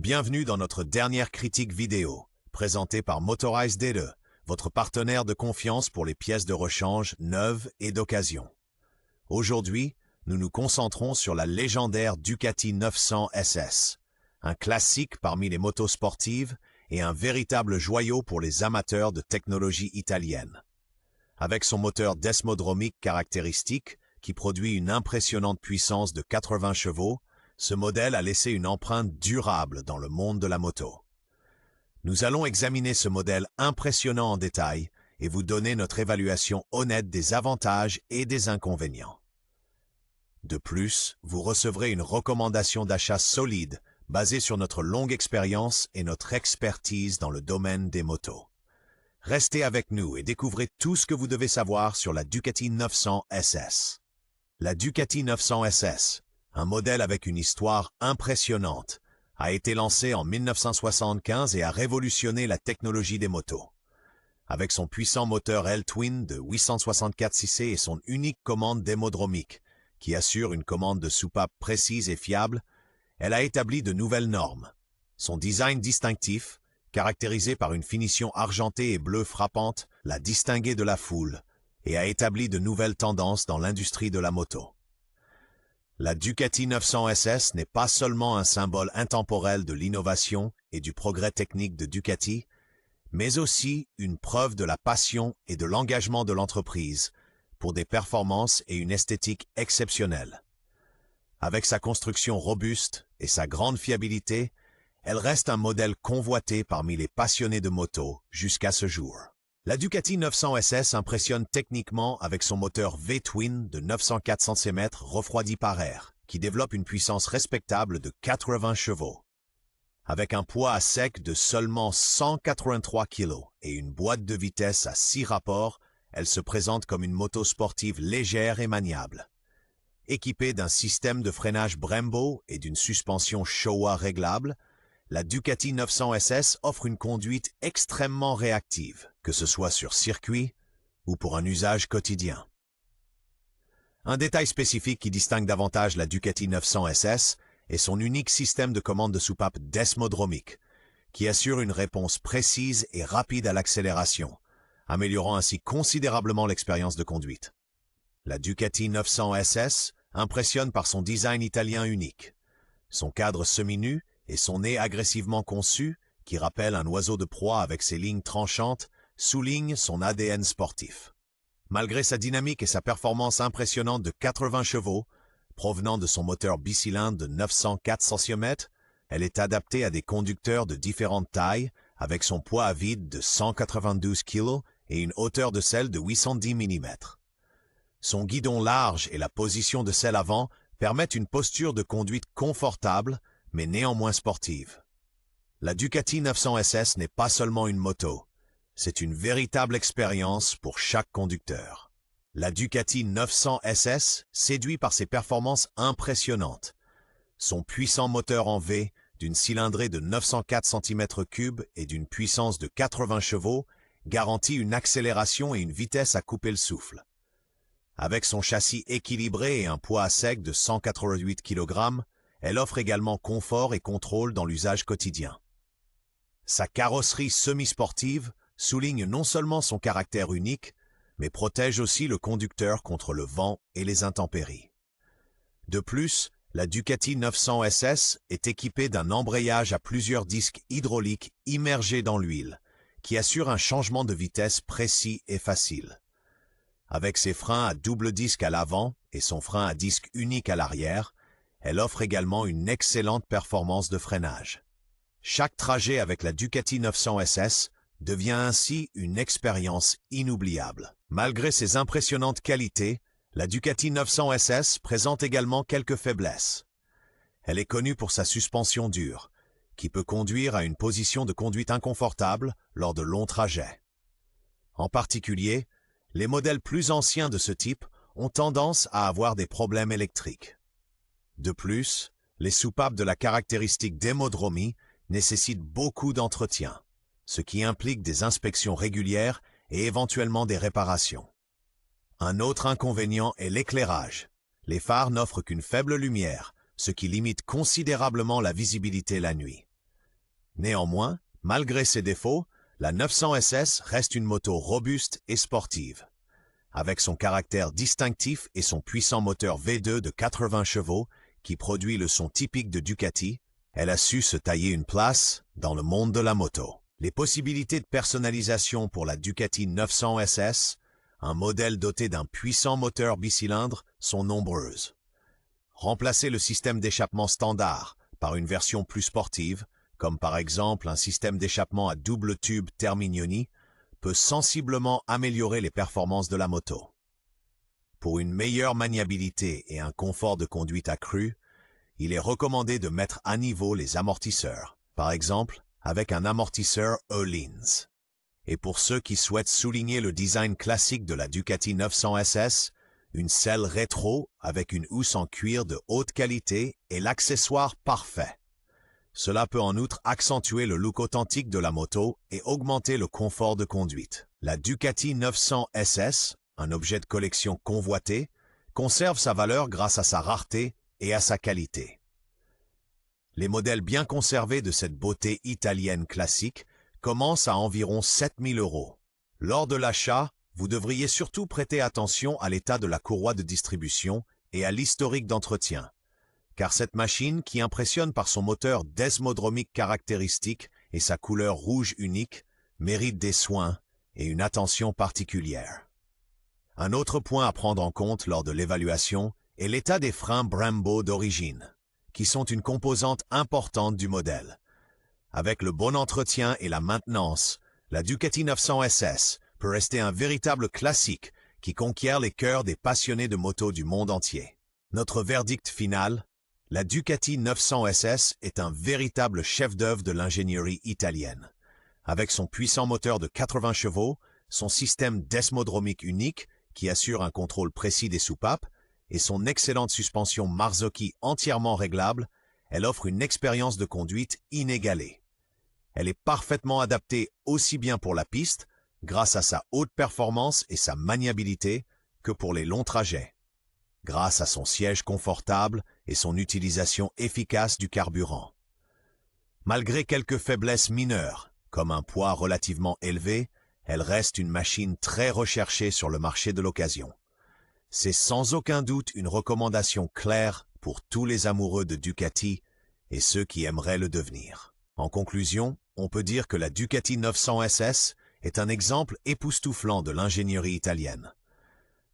Bienvenue dans notre dernière critique vidéo, présentée par Motorize Data, votre partenaire de confiance pour les pièces de rechange neuves et d'occasion. Aujourd'hui, nous nous concentrons sur la légendaire Ducati 900 SS, un classique parmi les motos sportives et un véritable joyau pour les amateurs de technologie italienne. Avec son moteur desmodromique caractéristique, qui produit une impressionnante puissance de 80 chevaux, ce modèle a laissé une empreinte durable dans le monde de la moto. Nous allons examiner ce modèle impressionnant en détail et vous donner notre évaluation honnête des avantages et des inconvénients. De plus, vous recevrez une recommandation d'achat solide basée sur notre longue expérience et notre expertise dans le domaine des motos. Restez avec nous et découvrez tout ce que vous devez savoir sur la Ducati 900 SS. La Ducati 900 SS, un modèle avec une histoire impressionnante, a été lancé en 1975 et a révolutionné la technologie des motos. Avec son puissant moteur L-Twin de 864 cc et son unique commande démodromique, qui assure une commande de soupape précise et fiable, elle a établi de nouvelles normes. Son design distinctif, caractérisé par une finition argentée et bleue frappante, l'a distingué de la foule et a établi de nouvelles tendances dans l'industrie de la moto. La Ducati 900 SS n'est pas seulement un symbole intemporel de l'innovation et du progrès technique de Ducati, mais aussi une preuve de la passion et de l'engagement de l'entreprise pour des performances et une esthétique exceptionnelles. Avec sa construction robuste et sa grande fiabilité, elle reste un modèle convoité parmi les passionnés de moto jusqu'à ce jour. La Ducati 900 SS impressionne techniquement avec son moteur V-Twin de 904 cm refroidi par air, qui développe une puissance respectable de 80 chevaux. Avec un poids à sec de seulement 183 kg et une boîte de vitesse à 6 rapports, elle se présente comme une moto sportive légère et maniable. Équipée d'un système de freinage Brembo et d'une suspension Showa réglable, la Ducati 900 SS offre une conduite extrêmement réactive, que ce soit sur circuit ou pour un usage quotidien. Un détail spécifique qui distingue davantage la Ducati 900 SS est son unique système de commande de soupape desmodromique, qui assure une réponse précise et rapide à l'accélération, améliorant ainsi considérablement l'expérience de conduite. La Ducati 900 SS impressionne par son design italien unique. Son cadre semi-nu et son nez agressivement conçu, qui rappelle un oiseau de proie avec ses lignes tranchantes, souligne son ADN sportif. Malgré sa dynamique et sa performance impressionnante de 80 chevaux, provenant de son moteur bicylindre de 904 cm, elle est adaptée à des conducteurs de différentes tailles, avec son poids à vide de 192 kg et une hauteur de selle de 810 mm. Son guidon large et la position de selle avant permettent une posture de conduite confortable, mais néanmoins sportive. La Ducati 900 SS n'est pas seulement une moto, c'est une véritable expérience pour chaque conducteur. La Ducati 900 SS séduit par ses performances impressionnantes. Son puissant moteur en V, d'une cylindrée de 904 cm3 et d'une puissance de 80 chevaux, garantit une accélération et une vitesse à couper le souffle. Avec son châssis équilibré et un poids à sec de 188 kg, elle offre également confort et contrôle dans l'usage quotidien. Sa carrosserie semi-sportive souligne non seulement son caractère unique, mais protège aussi le conducteur contre le vent et les intempéries. De plus, la Ducati 900 SS est équipée d'un embrayage à plusieurs disques hydrauliques immergés dans l'huile, qui assure un changement de vitesse précis et facile. Avec ses freins à double disque à l'avant et son frein à disque unique à l'arrière, elle offre également une excellente performance de freinage. Chaque trajet avec la Ducati 900 SS devient ainsi une expérience inoubliable. Malgré ses impressionnantes qualités, la Ducati 900 SS présente également quelques faiblesses. Elle est connue pour sa suspension dure, qui peut conduire à une position de conduite inconfortable lors de longs trajets. En particulier, les modèles plus anciens de ce type ont tendance à avoir des problèmes électriques. De plus, les soupapes de la caractéristique démodromie nécessitent beaucoup d'entretien, ce qui implique des inspections régulières et éventuellement des réparations. Un autre inconvénient est l'éclairage. Les phares n'offrent qu'une faible lumière, ce qui limite considérablement la visibilité la nuit. Néanmoins, malgré ses défauts, la 900 SS reste une moto robuste et sportive. Avec son caractère distinctif et son puissant moteur V2 de 80 chevaux, qui produit le son typique de Ducati, elle a su se tailler une place dans le monde de la moto. Les possibilités de personnalisation pour la Ducati 900 SS, un modèle doté d'un puissant moteur bicylindre, sont nombreuses. Remplacer le système d'échappement standard par une version plus sportive, comme par exemple un système d'échappement à double tube Terminioni, peut sensiblement améliorer les performances de la moto. Pour une meilleure maniabilité et un confort de conduite accru, il est recommandé de mettre à niveau les amortisseurs, par exemple avec un amortisseur Öhlins. Et pour ceux qui souhaitent souligner le design classique de la Ducati 900 SS, une selle rétro avec une housse en cuir de haute qualité est l'accessoire parfait. Cela peut en outre accentuer le look authentique de la moto et augmenter le confort de conduite. La Ducati 900 SS, un objet de collection convoité, conserve sa valeur grâce à sa rareté et à sa qualité. Les modèles bien conservés de cette beauté italienne classique commencent à environ 7 000 €. Lors de l'achat, vous devriez surtout prêter attention à l'état de la courroie de distribution et à l'historique d'entretien, car cette machine, qui impressionne par son moteur desmodromique caractéristique et sa couleur rouge unique, mérite des soins et une attention particulière. Un autre point à prendre en compte lors de l'évaluation est l'état des freins Brembo d'origine, qui sont une composante importante du modèle. Avec le bon entretien et la maintenance, la Ducati 900 SS peut rester un véritable classique qui conquiert les cœurs des passionnés de moto du monde entier. Notre verdict final: la Ducati 900 SS est un véritable chef-d'œuvre de l'ingénierie italienne. Avec son puissant moteur de 80 chevaux, son système desmodromique unique qui assure un contrôle précis des soupapes et son excellente suspension Marzocchi entièrement réglable, elle offre une expérience de conduite inégalée. Elle est parfaitement adaptée aussi bien pour la piste, grâce à sa haute performance et sa maniabilité, que pour les longs trajets, grâce à son siège confortable et son utilisation efficace du carburant. Malgré quelques faiblesses mineures, comme un poids relativement élevé, elle reste une machine très recherchée sur le marché de l'occasion. C'est sans aucun doute une recommandation claire pour tous les amoureux de Ducati et ceux qui aimeraient le devenir. En conclusion, on peut dire que la Ducati 900 SS est un exemple époustouflant de l'ingénierie italienne.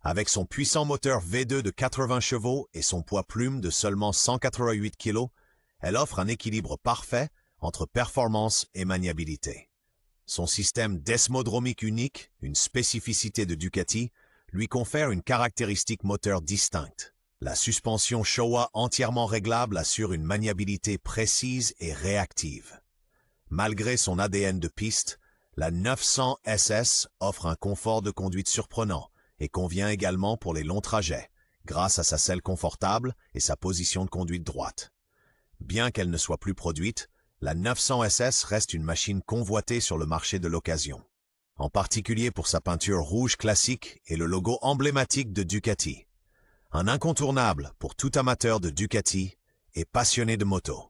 Avec son puissant moteur V2 de 80 chevaux et son poids plume de seulement 188 kg, elle offre un équilibre parfait entre performance et maniabilité. Son système desmodromique unique, une spécificité de Ducati, lui confère une caractéristique moteur distincte. La suspension Showa entièrement réglable assure une maniabilité précise et réactive. Malgré son ADN de piste, la 900 SS offre un confort de conduite surprenant et convient également pour les longs trajets, grâce à sa selle confortable et sa position de conduite droite. Bien qu'elle ne soit plus produite, la 900 SS reste une machine convoitée sur le marché de l'occasion, en particulier pour sa peinture rouge classique et le logo emblématique de Ducati. Un incontournable pour tout amateur de Ducati et passionné de moto.